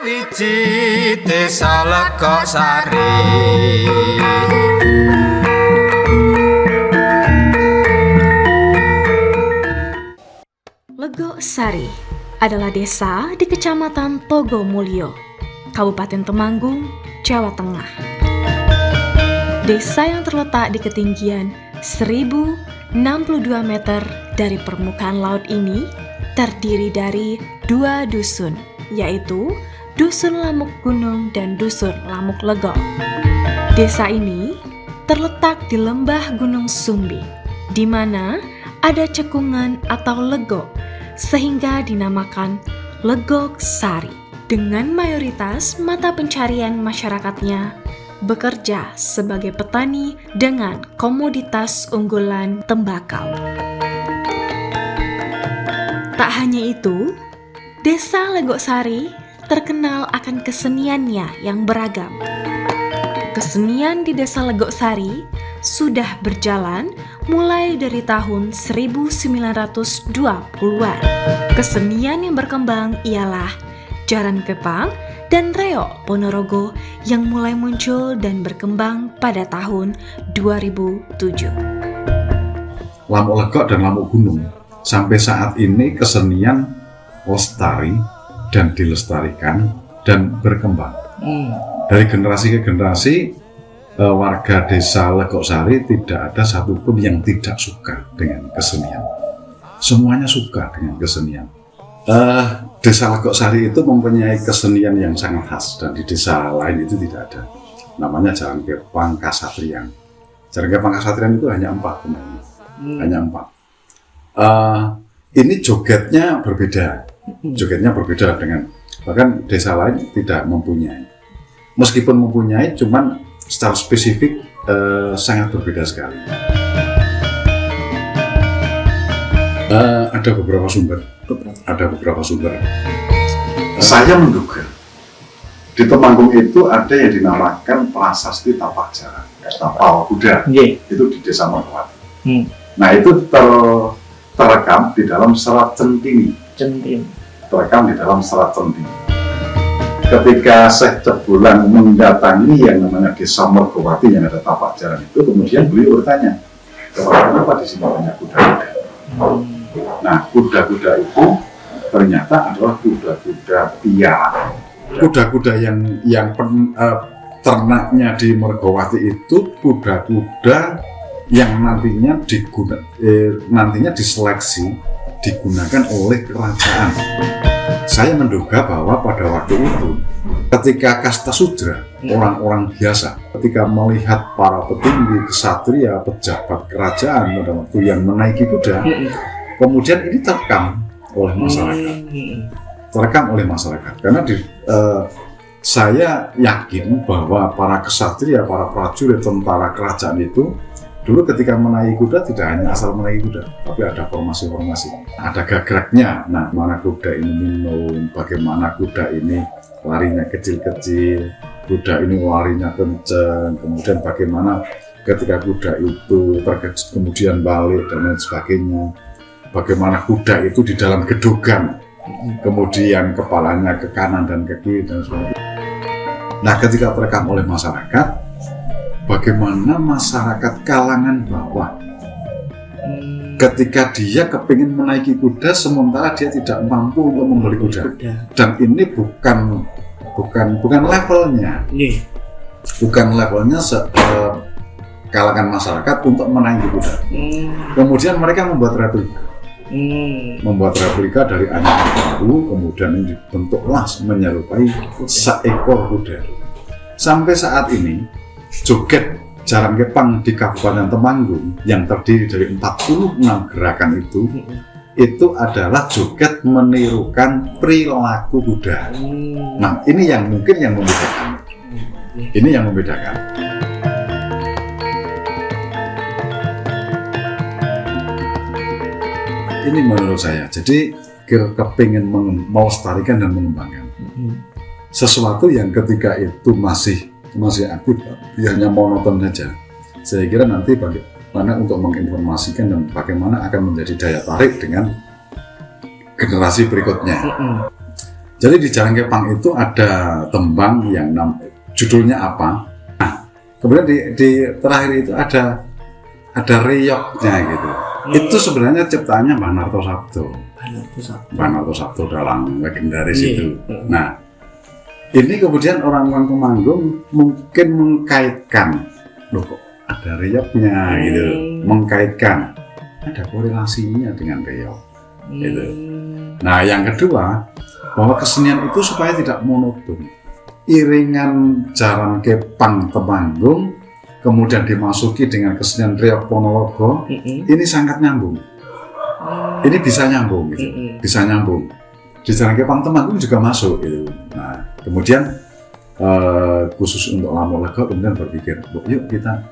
Wiji Desa Legok-Sari. Legok-Sari adalah desa di Kecamatan Togomulyo, Kabupaten Temanggung, Jawa Tengah. Desa yang terletak di ketinggian 1062 meter dari permukaan laut ini terdiri dari 2 dusun, yaitu Dusun Lamuk Gunung dan Dusun Lamuk Legok. Desa ini terletak di lembah Gunung Sumbi, di mana ada cekungan atau legok, sehingga dinamakan Legok-Sari. Dengan mayoritas mata pencarian masyarakatnya bekerja sebagai petani dengan komoditas unggulan tembakau. Tak hanya itu, Desa Legok-Sari terkenal akan keseniannya yang beragam. Kesenian di Desa Legok-Sari sudah berjalan mulai dari tahun 1920-an. Kesenian yang berkembang ialah Jaran Kepang dan Reok Ponorogo yang mulai muncul dan berkembang pada tahun 2007. Lamuk Legok dan Lamuk Gunung sampai saat ini kesenian lestari dan dilestarikan dan berkembang. Dari generasi ke generasi, warga Desa Legok-Sari tidak ada satupun yang tidak suka dengan kesenian. Semuanya suka dengan kesenian. Desa Legok-Sari itu mempunyai kesenian yang sangat khas dan di desa lain itu tidak ada. Namanya Jaran Kepang Kasatriyan. Jaran Kepang Kasatriyan itu hanya 4 pemain. Hanya 4. Ini jogetnya berbeda. Jogetnya berbeda dengan bahkan desa lain tidak mempunyai. Meskipun mempunyai, cuman secara spesifik sangat berbeda sekali. Ada beberapa sumber. Saya menduga di Temanggung itu ada yang dinamakan Prasasti Tapak Jaran, Tapal Kuda. Itu di Desa Merpati. Nah itu terekam di dalam serat Centini. Terekam di dalam serat Centini. Ketika Syekh Cebulan mendatangi yang namanya Desa Mergowati yang ada tapak jaran itu, kemudian beliau bertanya, kenapa di sini banyak kuda-kuda? Nah, kuda-kuda itu ternyata adalah kuda-kuda piara. Kuda-kuda yang ternaknya di Mergowati itu kuda-kuda yang nantinya diseleksi digunakan oleh kerajaan. Saya menduga bahwa pada waktu itu ketika kasta sudra, orang-orang biasa, ketika melihat para petinggi, ksatria, pejabat kerajaan pada waktu yang menaiki kuda, kemudian ini terekam oleh masyarakat. Karena saya yakin bahwa para ksatria, para prajurit, tentara kerajaan itu dulu ketika menaiki kuda tidak hanya asal menaiki kuda, tapi ada formasi-formasi, ada gagraknya. Nah, mana kuda ini minum, bagaimana kuda ini larinya kecil-kecil, kuda ini larinya kencang, kemudian bagaimana ketika kuda itu terkejut kemudian balik dan lain sebagainya. Bagaimana kuda itu di dalam gedogan, kemudian kepalanya ke kanan dan ke kiri dan sebagainya. Nah, ketika terekam oleh masyarakat, bagaimana masyarakat kalangan bawah ketika dia kepingin menaiki kuda sementara dia tidak mampu untuk membeli kuda. Dan ini bukan levelnya, kalangan masyarakat untuk menaiki kuda. Kemudian mereka membuat replika dari anyar baru, kemudian ini dibentuklah menyerupai seekor kuda. Sampai saat ini joget Jaran Kepang di Kabupaten Temanggung yang terdiri dari 46 gerakan itu adalah joget menirukan perilaku kuda. Nah, ini yang mungkin yang membedakan. Ini yang membedakan. Ini menurut saya. Jadi kepingin melestarikan dan mengembangkan sesuatu yang ketika itu masih aktif, hanya monoton saja. Saya kira nanti bagaimana untuk menginformasikan dan bagaimana akan menjadi daya tarik dengan generasi berikutnya. Jadi di Jalan Kepang itu ada tembang yang judulnya apa? Nah, kemudian di terakhir itu ada reyoknya gitu. Itu sebenarnya ciptaannya Mbah Narto Sabdo. Mbah Narto Sabdo dalang legendaris itu. Nah, ini kemudian orang-orang Temanggung mungkin mengkaitkan, loh kok ada reyoknya gitu, mengkaitkan ada korelasinya dengan reyok gitu. Nah, yang kedua, bahwa kesenian itu supaya tidak monoton. Iringan Jalan Kepang Temanggung kemudian dimasuki dengan kesenian Reog Ponorogo, ini sangat nyambung. Ini bisa nyambung gitu. Bisa nyambung. Di Jalan Kepang Temanggung juga masuk gitu. Nah, kemudian khusus untuk Lampung Lego kemudian berpikir, yuk kita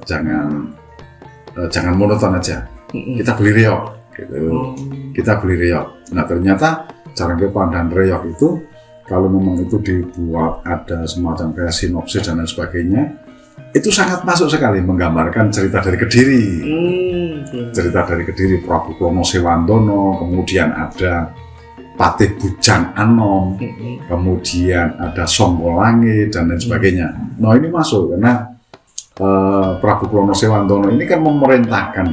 jangan monoton aja. Kita beli reog gitu. Kita beli reog. Nah, ternyata Jalan Kepang dan reog itu kalau memang itu dibuat ada semacam kayak sinopsis dan lain sebagainya, itu sangat masuk sekali menggambarkan cerita dari Kediri. Cerita dari Kediri, Prabu Krono Sewandono, kemudian ada Patih Bujang Anom, kemudian ada Songko Langit dan lain sebagainya. Nah, ini masuk karena Prabu Krono Sewandono ini kan memerintahkan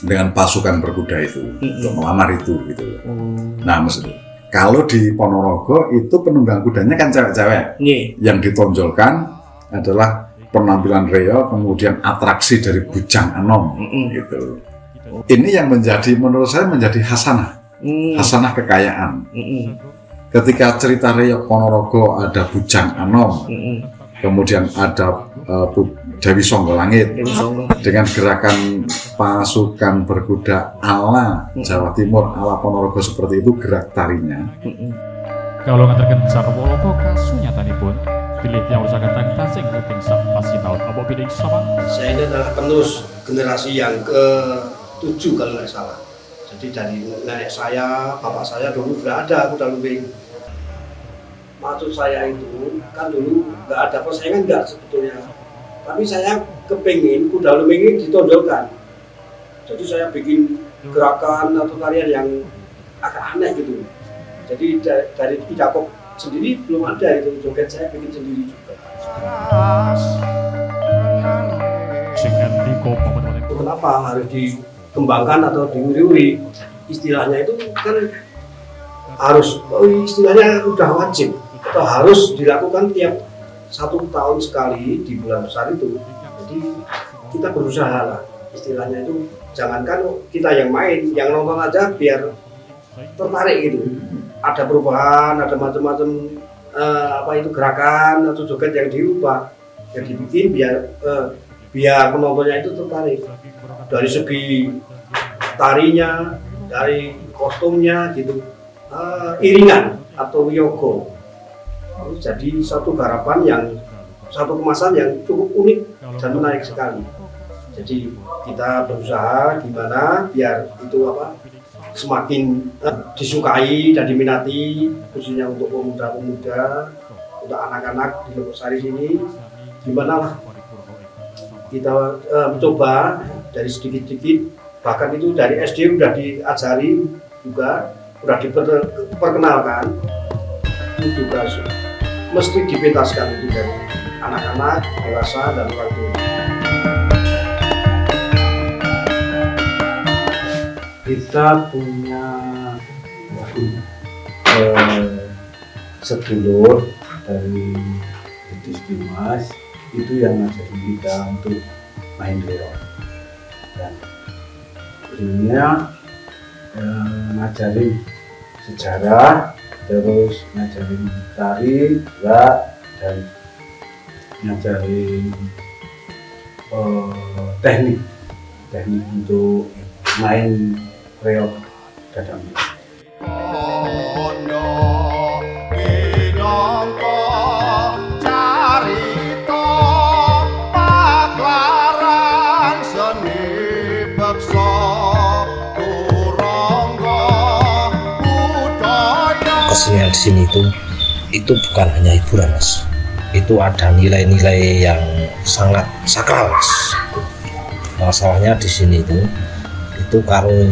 dengan pasukan berkuda itu untuk melamar itu gitu. Nah, maksudnya kalau di Ponorogo itu penunggang kudanya kan cewek-cewek. Yang ditonjolkan adalah penampilan reog, kemudian atraksi dari Bujang Anom gitu. Ini yang menurut saya menjadi hasanah kekayaan. Ketika cerita reog Ponorogo ada Bujang Anom, kemudian ada Dewi Songko Langit dengan gerakan pasukan berkuda ala Jawa Timur, ala Ponorogo seperti itu gerak tarinya. Kalau ngaterken sarwoloko kasu nyatanipun pilih yang usahakan tasing rutin pasti tahun apa pilih sama? Saya ini adalah penerus generasi yang ke-7 kalau nggak salah. Jadi dari nenek saya, bapak saya dulu sudah ada kuda lumping. Maksud saya itu kan dulu nggak ada persaingan nggak sebetulnya. Tapi saya kepingin kuda lumping ini ditonjolkan. Jadi saya bikin gerakan atau tarian yang agak aneh gitu. Jadi dari Pidakok sendiri belum ada itu, joget saya bikin sendiri juga. Kenapa harus dikembangkan atau diuri-uri? Istilahnya itu kan harus, istilahnya udah wajib atau harus dilakukan tiap 1 tahun sekali di bulan besar itu. Jadi kita berusaha lah, istilahnya itu jangankan kita yang main, yang nonton aja biar tertarik gitu. Ada perubahan, ada macam-macam gerakan atau joget yang diubah, yang dibikin biar penontonnya itu tertarik dari segi tarinya, dari kostumnya gitu, iringan atau wiyogo. Jadi satu kemasan yang cukup unik dan menarik sekali. Jadi kita berusaha gimana biar itu semakin disukai dan diminati, khususnya untuk pemuda-pemuda, untuk anak-anak di Lembusari sini. Gimana lah kita mencoba dari sedikit-sedikit, bahkan itu dari SD udah diajari juga, udah diperkenalkan, itu juga mesti dipentaskan itu dari anak-anak, dewasa dan orang tua. Kita punya sedulur dari Budis Dimas itu yang ngajarin kita untuk main reog, dan beliaunya ngajarin sejarah, terus ngajarin tari juga, dan ngajarin teknik untuk main reog dadang. Kesenian di sini itu bukan hanya hiburan, Mas. Itu ada nilai-nilai yang sangat sakral, Mas. Masalahnya di sini itu kalau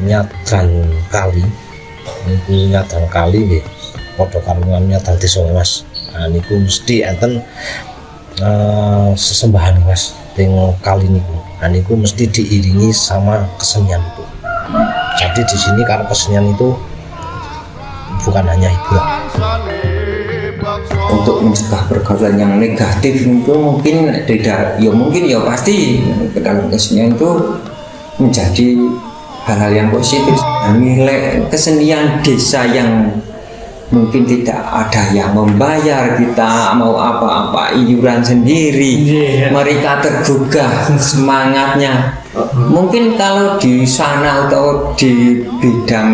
nyadran kali niku nyadang kali nggih padha karo nyadang desa Mas. Nah niku mesti enten sesembahan Mas teng kali niku. Nah niku mesti diiringi sama kesenian itu. Jadi di sini karena kesenian itu bukan hanya hiburan. Untuk mencegah pergaulan yang negatif itu mungkin tidak, ya mungkin ya pasti dalam kesenian itu menjadi hal-hal yang positif. Nilai kesenian desa yang mungkin tidak ada yang membayar, kita mau apa-apa iuran sendiri, mereka tergugah semangatnya. Mungkin kalau di sana atau di bidang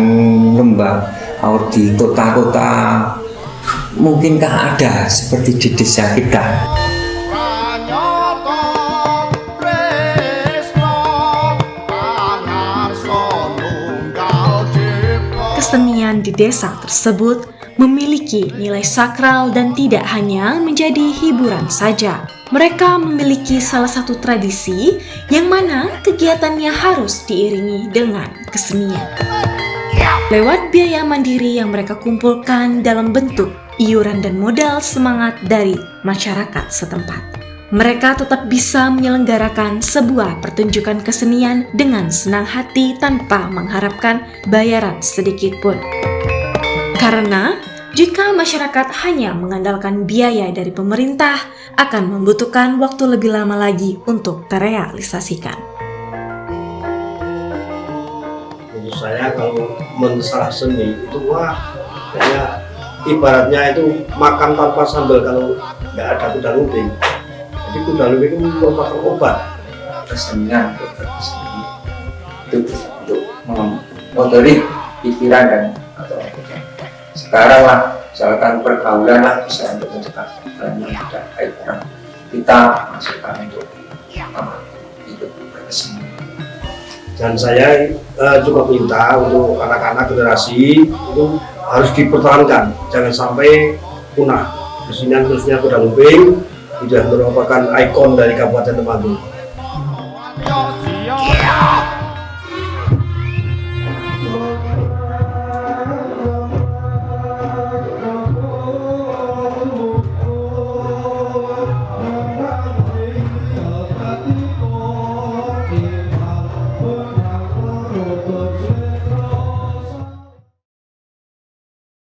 lembah atau di kota-kota mungkinkah ada seperti di desa kita? Kesenian di desa tersebut memiliki nilai sakral dan tidak hanya menjadi hiburan saja. Mereka memiliki salah satu tradisi yang mana kegiatannya harus diiringi dengan kesenian. Lewat biaya mandiri yang mereka kumpulkan dalam bentuk iuran dan modal semangat dari masyarakat setempat, mereka tetap bisa menyelenggarakan sebuah pertunjukan kesenian dengan senang hati tanpa mengharapkan bayaran sedikit pun. Karena jika masyarakat hanya mengandalkan biaya dari pemerintah, akan membutuhkan waktu lebih lama lagi untuk terrealisasikan. Menurut saya kalau mensah seni itu wah kayak ibaratnya itu makan tanpa sambal kalau nggak ada kuda lumping. Jadi kuda lumping itu merupakan obat. Kesenian itu untuk memotori pikiran dan atau sekarang lah misalkan pergaulan lah bisa untuk mencegah yang tidak baik, kita masukkan untuk hidup berkesenian. Dan saya juga minta untuk anak-anak generasi itu harus dipertahankan, jangan sampai punah. Kesenian khususnya kuda lumping sudah merupakan ikon dari Kabupaten Temanggung.